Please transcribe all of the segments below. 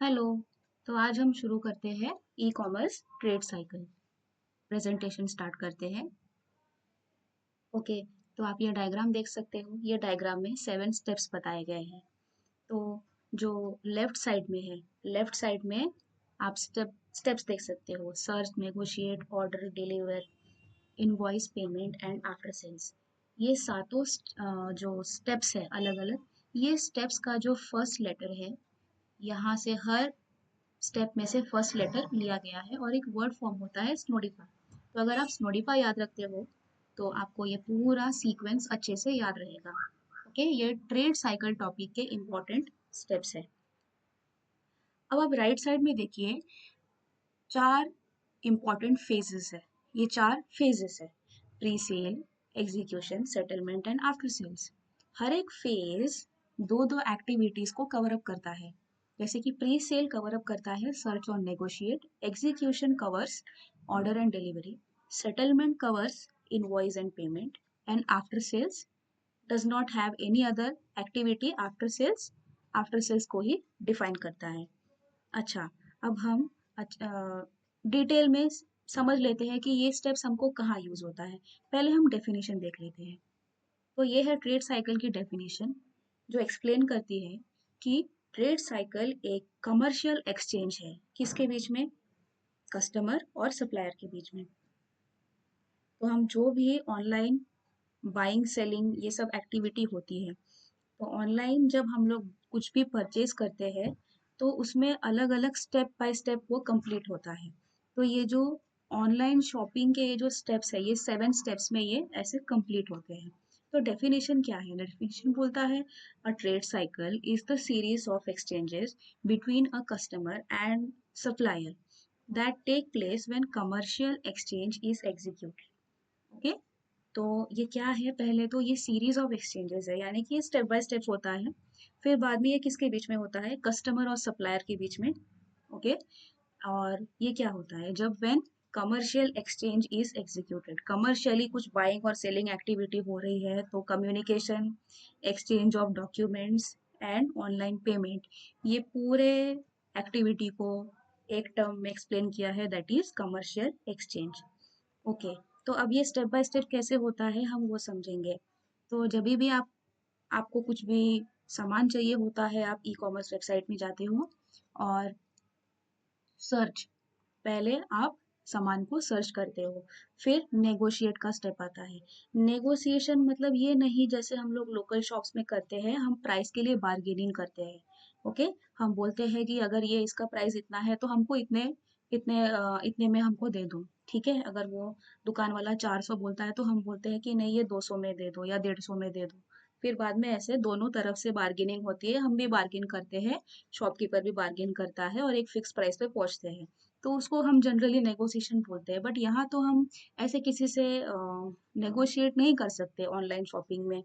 Hello. तो आज हम शुरू करते हैं e commerce trade cycle. Presentation start करते हैं। ओके। तो आप ये डायग्राम देख सकते हो। ये डायग्राम में 7 स्टेप्स बताए गए हैं। तो जो लेफ्ट साइड में है, लेफ्ट साइड में आप स्टेप्स देख सकते हो। Search, negotiate, order, deliver, invoice, payment and after sales. ये सातों जो स्टेप्स है अलग अलग, ये स्टेप्स का जो फर्स्ट लेटर है, यहाँ से हर स्टेप में से फर्स्ट लेटर लिया गया है और एक वर्ड फॉर्म होता है स्नोडिफा। तो अगर आप स्नोडिफा याद रखते हो तो आपको ये पूरा सीक्वेंस अच्छे से याद रहेगा। ओके, ये ट्रेड साइकिल टॉपिक के इम्पोर्टेंट स्टेप्स है। अब आप राइट साइड में देखिए, 4 इम्पोर्टेंट फेजेस है। ये 4 फेजेस है: pre sale, execution, settlement and after sales. हर एक फेज दो दो एक्टिविटीज को कवर अप करता है। जैसे कि प्री सेल कवर अप करता है सर्च और negotiate, execution covers order and delivery, settlement covers invoice and payment, and after sales does not have any other activity. After sales को ही डिफाइन करता है। अच्छा, अब हम डिटेल में समझ लेते हैं कि ये स्टेप्स हमको कहाँ यूज होता है। पहले हम डेफिनेशन देख लेते हैं। तो ये है ट्रेड साइकिल की डेफिनेशन, जो एक्सप्लेन करती है कि ट्रेड साइकिल एक कमर्शियल एक्सचेंज है। किसके बीच में? कस्टमर और सप्लायर के बीच में। तो हम जो भी ऑनलाइन बाइंग सेलिंग ये सब एक्टिविटी होती है, तो ऑनलाइन जब हम लोग कुछ भी परचेज करते हैं तो उसमें अलग अलग स्टेप बाय स्टेप वो कंप्लीट होता है। तो ये जो ऑनलाइन शॉपिंग के ये जो स्टेप्स है, ये 7 स्टेप्स में ये ऐसे कंप्लीट होते हैं। तो डेफिनेशन क्या है? डेफिनेशन बोलता है a trade cycle is the series of exchanges between a customer and supplier that take place when commercial exchange is executed. Okay. तो ये क्या है? पहले तो ये सीरीज ऑफ एक्सचेंजेस है, यानी कि ये स्टेप बाय स्टेप होता है। फिर बाद में ये किसके बीच में होता है? कस्टमर और सप्लायर के बीच में। ओके। और ये क्या होता है? जब when commercial exchange is executed, commercially कुछ बाइंग और सेलिंग एक्टिविटी हो रही है, तो communication, exchange of documents and online payment, ये पूरे एक्टिविटी को एक टर्म में एक्सप्लेन किया है, that is commercial exchange. Okay. तो अब ये स्टेप बाय स्टेप कैसे होता है हम वो समझेंगे। तो जब भी आपको कुछ भी सामान चाहिए होता है, आप ई कॉमर्स वेबसाइट में जाते हो और सर्च, पहले आप सामान को सर्च करते हो। फिर नेगोशिएट का स्टेप आता है। नेगोशिएशन मतलब ये नहीं जैसे हम लोग लोकल शॉप्स में करते हैं, हम प्राइस के लिए बार्गेनिंग करते हैं। ओके। हम बोलते हैं कि अगर ये इसका प्राइस इतना है तो हमको इतने इतने में हमको दे दो। ठीक है, अगर वो दुकान वाला 400 बोलता है तो हम बोलते हैं कि नहीं, ये 200 में दे दो या 150 में दे दो। फिर बाद में ऐसे दोनों तरफ से बार्गेनिंग होती है, हम भी बार्गेन करते हैं, शॉपकीपर भी बार्गेन करता है और एक फिक्स प्राइस पे पहुंचते हैं। तो उसको हम जनरली नेगोशिएशन बोलते हैं। बट यहाँ तो हम ऐसे किसी से नेगोशिएट नहीं कर सकते ऑनलाइन शॉपिंग में।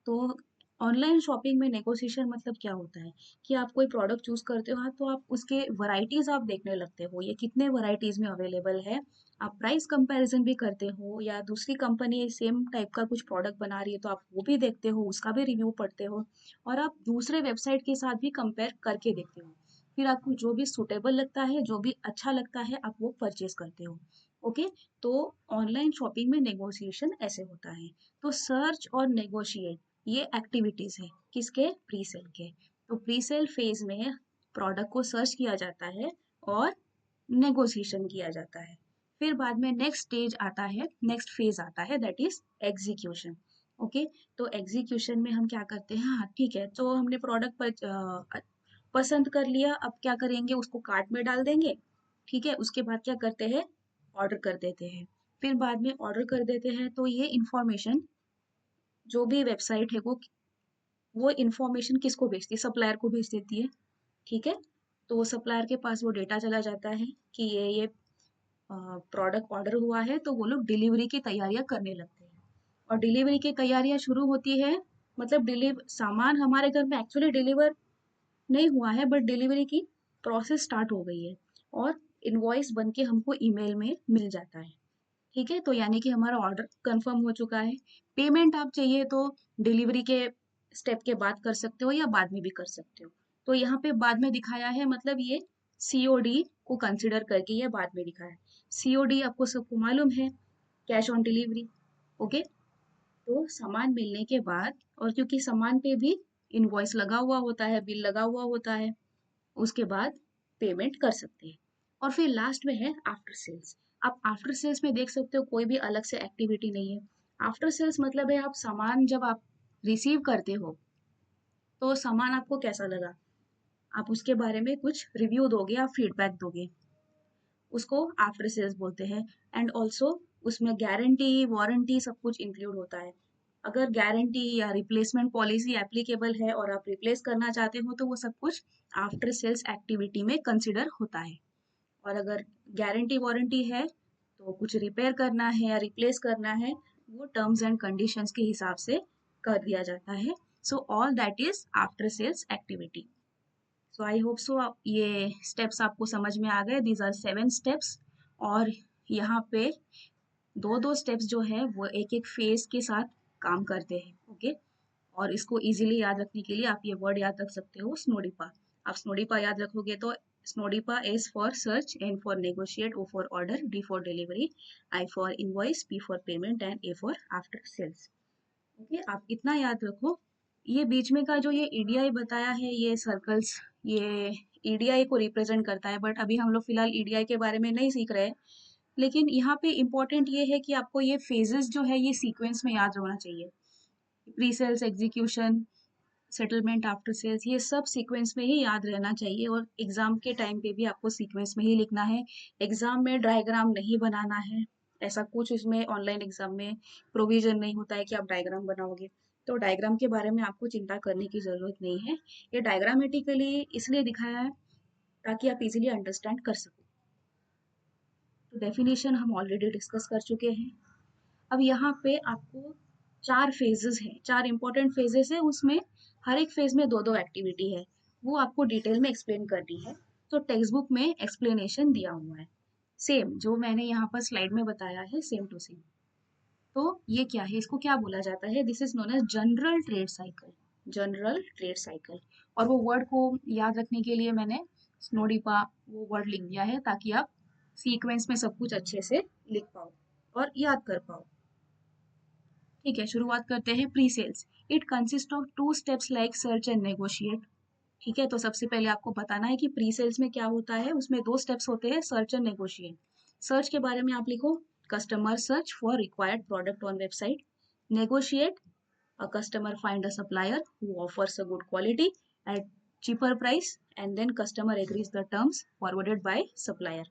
तो ऑनलाइन शॉपिंग में नेगोशिएशन मतलब क्या होता है कि आप कोई प्रोडक्ट चूज करते हो, हाँ, तो आप उसके वैरायटीज आप देखने लगते हो, ये कितने वैरायटीज में अवेलेबल है। आप प्राइस कंपैरिजन भी करते हो, या दूसरी कंपनी सेम टाइप का कुछ प्रोडक्ट बना रही है तो आप वो भी देखते हो, उसका भी रिव्यू पढ़ते हो, और आप दूसरे वेबसाइट के साथ भी कंपेयर करके देखते हो। फिर आपको जो भी सूटेबल लगता है, जो भी अच्छा लगता है, आप वो परचेज करते हो। ओके। तो ऑनलाइन शॉपिंग में नेगोशिएशन ऐसे होता है। तो सर्च और नेगोशिएट ये एक्टिविटीज है किसके? प्री सेल के। तो प्री सेल फेज में प्रोडक्ट को सर्च किया जाता है और नेगोशिएशन किया जाता है। फिर बाद में नेक्स्ट स्टेज आता है, नेक्स्ट फेज आता है, दैट इज एग्जीक्यूशन। ओके। तो एग्जीक्यूशन में हम क्या करते हैं? हाँ ठीक है, तो हमने प्रोडक्ट पर पसंद कर लिया, अब क्या करेंगे? उसको कार्ट में डाल देंगे। ठीक है, उसके बाद क्या करते हैं? ऑर्डर कर देते हैं। फिर बाद में ऑर्डर कर देते हैं तो ये इंफॉर्मेशन, जो भी वेबसाइट है वो इंफॉर्मेशन किसको भेजती है? सप्लायर को भेज देती है। ठीक है। तो सप्लायर के पास वो डेटा चला जाता है कि ये प्रोडक्ट ऑर्डर हुआ है, तो वो लोग डिलीवरी की तैयारियां करने लगते हैं। और डिलीवरी की तैयारियां शुरू होती है, मतलब डिलीवर सामान हमारे घर में एक्चुअली डिलीवर नहीं हुआ है, बट डिलीवरी की प्रोसेस स्टार्ट हो गई है और इनवॉइस बन के हमको ईमेल में मिल जाता है। ठीक है, तो यानी कि हमारा ऑर्डर कंफर्म हो चुका है। पेमेंट आप चाहिए तो डिलीवरी के स्टेप के बाद कर सकते हो या बाद में भी कर सकते हो। तो यहाँ पे बाद में दिखाया है, मतलब ये COD को कंसिडर करके ये बाद में दिखाया है। COD आपको सबको मालूम है, कैश ऑन डिलीवरी। ओके, तो सामान मिलने के बाद, और क्योंकि सामान पे भी इनवॉइस लगा हुआ होता है, बिल लगा हुआ होता है, उसके बाद पेमेंट कर सकते हैं। और फिर लास्ट में है आफ्टर सेल्स। आप आफ्टर सेल्स में देख सकते हो कोई भी अलग से एक्टिविटी नहीं है। आफ्टर सेल्स मतलब है आप सामान जब आप रिसीव करते हो तो सामान आपको कैसा लगा, आप उसके बारे में कुछ रिव्यू दोगे, आप फीडबैक दोगे, उसको आफ्टर सेल्स बोलते हैं। एंड ऑल्सो उसमें गारंटी वारंटी सब कुछ इंक्लूड होता है। अगर गारंटी या रिप्लेसमेंट पॉलिसी एप्लीकेबल है और आप रिप्लेस करना चाहते हो तो वो सब कुछ आफ्टर सेल्स एक्टिविटी में कंसिडर होता है। और अगर गारंटी वारंटी है तो कुछ रिपेयर करना है या रिप्लेस करना है, वो टर्म्स एंड कंडीशंस के हिसाब से कर दिया जाता है। So all that is after sales activity. So I hope so ये स्टेप्स आपको समझ में आ गए। These are 7 steps. और यहाँ पे दो दो स्टेप्स जो है वो एक एक फेज के साथ काम करते हैं। ओके, और इसको इजीली याद रखने के लिए आप ये वर्ड याद रख सकते हो, स्नोडिपा। आप स्नोडिपा याद रखोगे तो SNODIPA S for search, N for negotiate, O for order, D for delivery, I for invoice, P for payment and A for after sales. Okay, आप इतना याद रखो। ये बीच में का जो ये ईडीआई बताया है, ये सर्कल्स, ये ईडीआई को रिप्रेजेंट करता है, बट अभी हम लोग फिलहाल ईडीआई के बारे में नहीं सीख रहे हैं। लेकिन यहाँ पे इम्पोर्टेंट ये है कि आपको ये फेजेस जो है ये सीक्वेंस में याद होना चाहिए। Pre sales, execution, settlement, after sales, ये सब सीक्वेंस में ही याद रहना चाहिए। और एग्जाम के टाइम पे भी आपको सीक्वेंस में ही लिखना है। एग्जाम में डायग्राम नहीं बनाना है, ऐसा कुछ इसमें ऑनलाइन एग्जाम में प्रोविजन नहीं होता है कि आप डायग्राम बनाओगे। तो डायग्राम के बारे में आपको चिंता करने की जरूरत नहीं है। ये डायग्रामेटिकली इसलिए दिखाया है ताकि आप इजीली अंडरस्टैंड कर सको। तो डेफिनेशन हम ऑलरेडी डिस्कस कर चुके हैं। अब यहाँ पे आपको 4 फेजेस हैं, 4 इंपॉर्टेंट फेजेस है, उसमें हर एक फेज में दो दो एक्टिविटी है, वो आपको डिटेल में एक्सप्लेन करनी है। तो टेक्स्ट बुक में एक्सप्लेनेशन दिया हुआ है, सेम जो मैंने यहाँ पर स्लाइड में बताया है, सेम टू सेम। तो ये क्या है, इसको क्या बोला जाता है, this is known as general trade cycle. General trade cycle. और वो वर्ड को याद रखने के लिए मैंने स्नोडिपा वो वर्ड लिख दिया है ताकि आप सीक्वेंस में सब कुछ अच्छे से लिख पाओ और याद कर पाओ। ठीक है, शुरुआत करते हैं pre sales. It consist of 2 steps like search and negotiate. ठीक है, तो सबसे पहले आपको बताना है कि प्री सेल्स में क्या होता है। उसमें 2 स्टेप्स होते हैं, सर्च एंड नेगोशिएट। सर्च के बारे में आप लिखो, customer search for required product on website. Negotiate, a customer find a supplier who offers a good quality at cheaper price and then customer agrees the terms forwarded by supplier।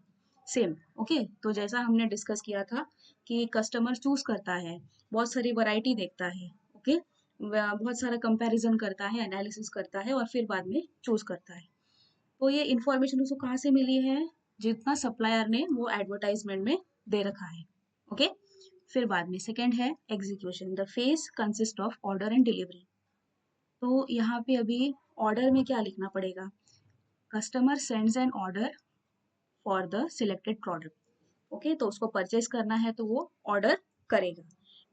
Same. Okay, तो जैसा हमने discuss किया था कि customer choose करता है, बहुत सारी वैरायटी देखता है। ओके, बहुत सारा कंपैरिजन करता है, एनालिसिस करता है और फिर बाद में चूज करता है। तो ये इंफॉर्मेशन उसको कहाँ से मिली है, जितना सप्लायर ने वो एडवर्टाइजमेंट में दे रखा है। ओके, फिर बाद में सेकंड है execution. The phase consist of order and delivery. तो यहाँ पे अभी ऑर्डर में क्या लिखना पड़ेगा, customer sends an order for the selected product. Okay, तो उसको परचेज करना है तो वो ऑर्डर करेगा।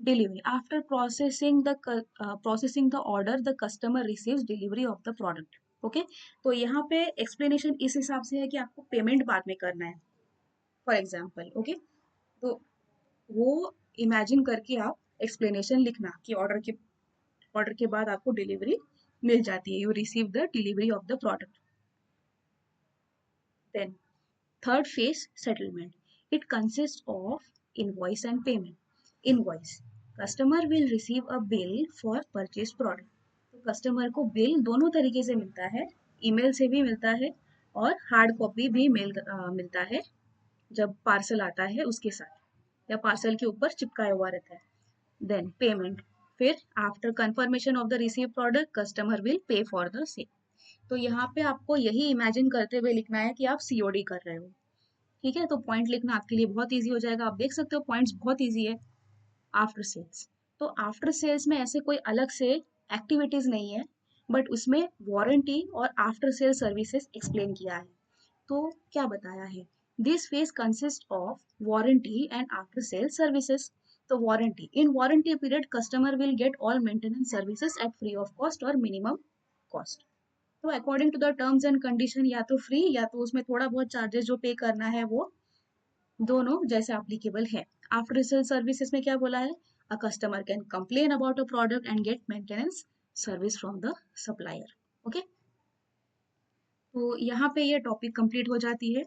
Delivery, after processing the order the customer receives delivery of the product. Okay, तो यहाँ पे एक्सप्लेनेशन इस हिसाब से है कि आपको पेमेंट बाद में करना है, फॉर एग्जाम्पल। ओके, तो वो इमेजिन करके आप एक्सप्लेनेशन लिखना कि ऑर्डर के बाद आपको डिलीवरी मिल जाती है, you receive the delivery of the product. Then third phase settlement. It consist of invoice and payment. Invoice, customer will receive a bill for purchase product. तो कस्टमर को बिल दोनों तरीके से मिलता है, ईमेल से भी मिलता है और हार्ड कॉपी भी मिलता है जब पार्सल आता है उसके साथ, या पार्सल के ऊपर चिपकाया हुआ रहता है। देन पेमेंट, फिर after confirmation of the receive product customer will pay for the same. तो यहाँ पे आपको यही इमेजिन करते हुए लिखना है कि आप सीओडी कर रहे हो। ठीक है, तो पॉइंट लिखना आपके लिए बहुत ईजी हो जाएगा। आप देख सकते हो पॉइंट्स बहुत ईजी है। आफ्टर सेल्स, तो आफ्टर सेल्स में ऐसे कोई अलग से एक्टिविटीज नहीं है, बट उसमें वारंटी और आफ्टर सेल सर्विसेज एक्सप्लेन किया है। तो क्या बताया है, this phase consist of warranty and after sale services. तो warranty, in warranty period customer will get all maintenance services at free of cost और मिनिमम कॉस्ट। तो according to the terms and condition या तो free या तो उसमें थोड़ा बहुत चार्जेस जो पे करना है वो दोनों जैसे एप्लीकेबल है। आफ्टर सेल सर्विसेज में क्या बोला है, a customer can complain about a product and get maintenance service from the supplier. Okay, तो यहाँ पे ये टॉपिक कंप्लीट हो जाती है।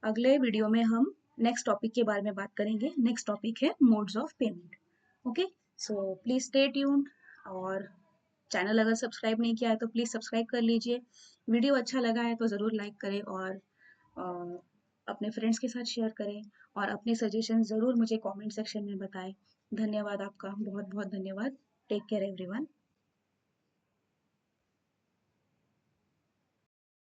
अगले वीडियो में हम नेक्स्ट टॉपिक के बारे में बात करेंगे। नेक्स्ट टॉपिक है modes of payment. Okay, so please stay tuned, और चैनल अगर सब्सक्राइब नहीं किया है तो प्लीज़ सब्सक्राइब कर लीजिए। वीडियो अच्छा लगा है तो ज़रूर लाइक करें, और अपने फ्रेंड्स के साथ शेयर करें, और अपने सजेशन ज़रूर मुझे कमेंट सेक्शन में बताएं। धन्यवाद आपका, बहुत बहुत धन्यवाद। Take care everyone.